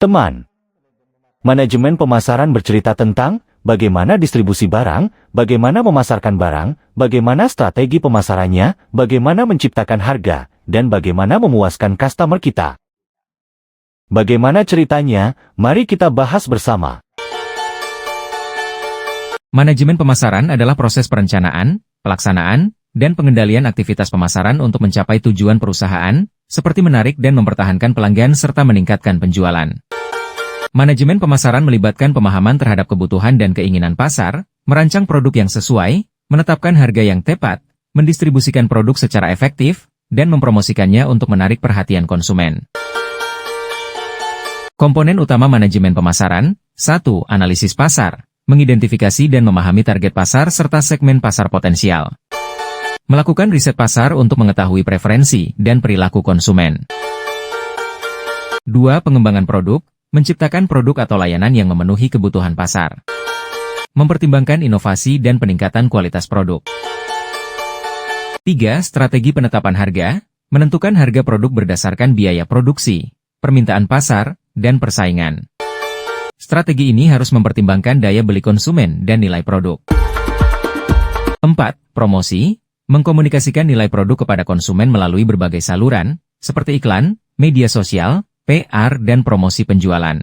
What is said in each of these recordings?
Teman, manajemen pemasaran bercerita tentang bagaimana distribusi barang, bagaimana memasarkan barang, bagaimana strategi pemasarannya, bagaimana menciptakan harga, dan bagaimana memuaskan customer kita. Bagaimana ceritanya? Mari kita bahas bersama. Manajemen pemasaran adalah proses perencanaan, pelaksanaan, dan pengendalian aktivitas pemasaran untuk mencapai tujuan perusahaan, seperti menarik dan mempertahankan pelanggan serta meningkatkan penjualan. Manajemen pemasaran melibatkan pemahaman terhadap kebutuhan dan keinginan pasar, merancang produk yang sesuai, menetapkan harga yang tepat, mendistribusikan produk secara efektif, dan mempromosikannya untuk menarik perhatian konsumen. Komponen utama manajemen pemasaran: 1. Analisis pasar, mengidentifikasi dan memahami target pasar serta segmen pasar potensial. Melakukan riset pasar untuk mengetahui preferensi dan perilaku konsumen. 2. Pengembangan produk, menciptakan produk atau layanan yang memenuhi kebutuhan pasar. Mempertimbangkan inovasi dan peningkatan kualitas produk. 3. Strategi penetapan harga, menentukan harga produk berdasarkan biaya produksi, permintaan pasar, dan persaingan. Strategi ini harus mempertimbangkan daya beli konsumen dan nilai produk. 4. Promosi, mengkomunikasikan nilai produk kepada konsumen melalui berbagai saluran, seperti iklan, media sosial, PR, dan promosi penjualan.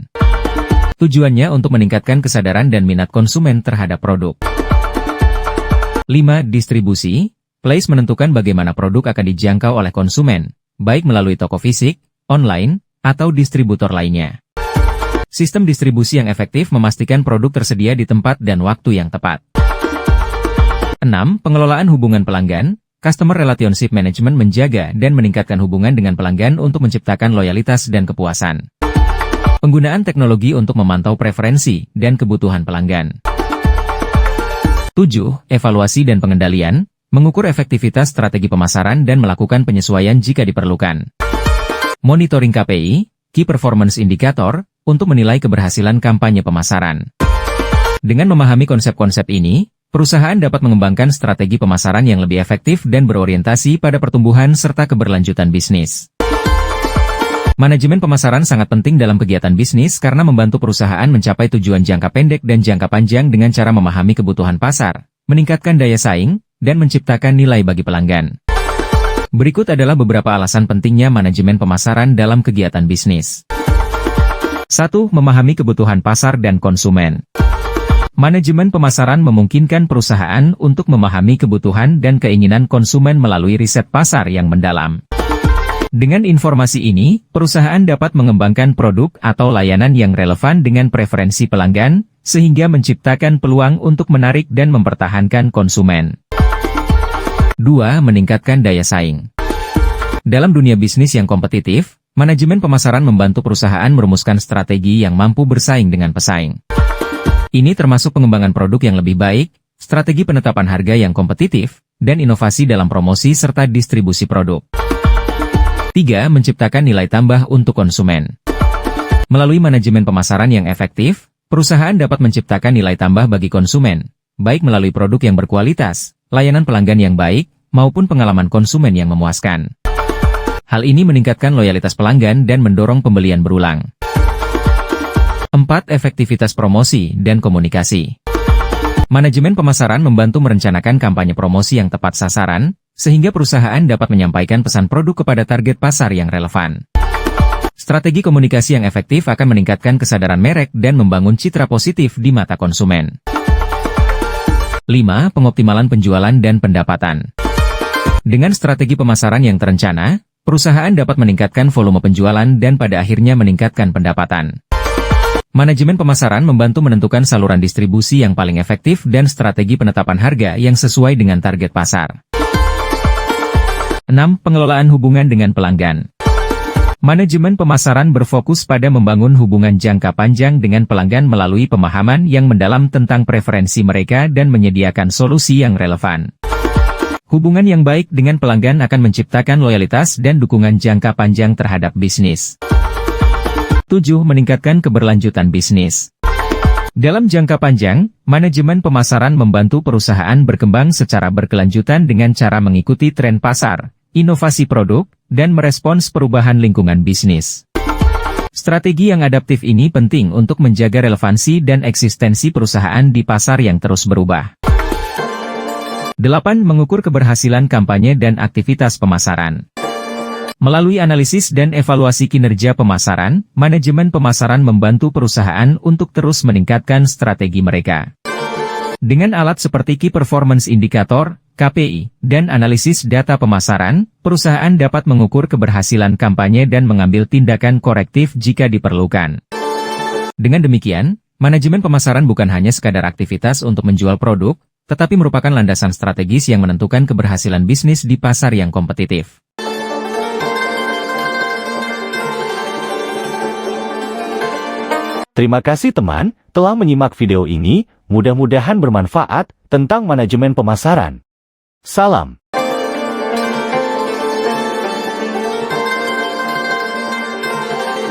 Tujuannya untuk meningkatkan kesadaran dan minat konsumen terhadap produk. 5. Distribusi, Place menentukan bagaimana produk akan dijangkau oleh konsumen, baik melalui toko fisik, online, atau distributor lainnya. Sistem distribusi yang efektif memastikan produk tersedia di tempat dan waktu yang tepat. 6. Pengelolaan hubungan pelanggan, Customer Relationship Management menjaga dan meningkatkan hubungan dengan pelanggan untuk menciptakan loyalitas dan kepuasan. Penggunaan teknologi untuk memantau preferensi dan kebutuhan pelanggan. 7. Evaluasi dan pengendalian, mengukur efektivitas strategi pemasaran dan melakukan penyesuaian jika diperlukan. Monitoring KPI, Key Performance Indicator, untuk menilai keberhasilan kampanye pemasaran. Dengan memahami konsep-konsep ini, perusahaan dapat mengembangkan strategi pemasaran yang lebih efektif dan berorientasi pada pertumbuhan serta keberlanjutan bisnis. Manajemen pemasaran sangat penting dalam kegiatan bisnis karena membantu perusahaan mencapai tujuan jangka pendek dan jangka panjang dengan cara memahami kebutuhan pasar, meningkatkan daya saing, dan menciptakan nilai bagi pelanggan. Berikut adalah beberapa alasan pentingnya manajemen pemasaran dalam kegiatan bisnis. 1. Memahami kebutuhan pasar dan konsumen. Manajemen pemasaran memungkinkan perusahaan untuk memahami kebutuhan dan keinginan konsumen melalui riset pasar yang mendalam. Dengan informasi ini, perusahaan dapat mengembangkan produk atau layanan yang relevan dengan preferensi pelanggan, sehingga menciptakan peluang untuk menarik dan mempertahankan konsumen. 2. Meningkatkan daya saing. Dalam dunia bisnis yang kompetitif, manajemen pemasaran membantu perusahaan merumuskan strategi yang mampu bersaing dengan pesaing. Ini termasuk pengembangan produk yang lebih baik, strategi penetapan harga yang kompetitif, dan inovasi dalam promosi serta distribusi produk. 3. Menciptakan nilai tambah untuk konsumen. Melalui manajemen pemasaran yang efektif, perusahaan dapat menciptakan nilai tambah bagi konsumen, baik melalui produk yang berkualitas, layanan pelanggan yang baik, maupun pengalaman konsumen yang memuaskan. Hal ini meningkatkan loyalitas pelanggan dan mendorong pembelian berulang. 4. Efektivitas promosi dan komunikasi. Manajemen pemasaran membantu merencanakan kampanye promosi yang tepat sasaran, sehingga perusahaan dapat menyampaikan pesan produk kepada target pasar yang relevan. Strategi komunikasi yang efektif akan meningkatkan kesadaran merek dan membangun citra positif di mata konsumen. 5. Pengoptimalan penjualan dan pendapatan. Dengan strategi pemasaran yang terencana, perusahaan dapat meningkatkan volume penjualan dan pada akhirnya meningkatkan pendapatan. Manajemen pemasaran membantu menentukan saluran distribusi yang paling efektif dan strategi penetapan harga yang sesuai dengan target pasar. 6. Pengelolaan hubungan dengan pelanggan. Manajemen pemasaran berfokus pada membangun hubungan jangka panjang dengan pelanggan melalui pemahaman yang mendalam tentang preferensi mereka dan menyediakan solusi yang relevan. Hubungan yang baik dengan pelanggan akan menciptakan loyalitas dan dukungan jangka panjang terhadap bisnis. 7. Meningkatkan keberlanjutan bisnis. Dalam jangka panjang, manajemen pemasaran membantu perusahaan berkembang secara berkelanjutan dengan cara mengikuti tren pasar, inovasi produk, dan merespons perubahan lingkungan bisnis. Strategi yang adaptif ini penting untuk menjaga relevansi dan eksistensi perusahaan di pasar yang terus berubah. 8. Mengukur keberhasilan kampanye dan aktivitas pemasaran. Melalui analisis dan evaluasi kinerja pemasaran, manajemen pemasaran membantu perusahaan untuk terus meningkatkan strategi mereka. Dengan alat seperti Key Performance Indicator, KPI, dan analisis data pemasaran, perusahaan dapat mengukur keberhasilan kampanye dan mengambil tindakan korektif jika diperlukan. Dengan demikian, manajemen pemasaran bukan hanya sekadar aktivitas untuk menjual produk, tetapi merupakan landasan strategis yang menentukan keberhasilan bisnis di pasar yang kompetitif. Terima kasih teman, telah menyimak video ini, mudah-mudahan bermanfaat tentang manajemen pemasaran. Salam.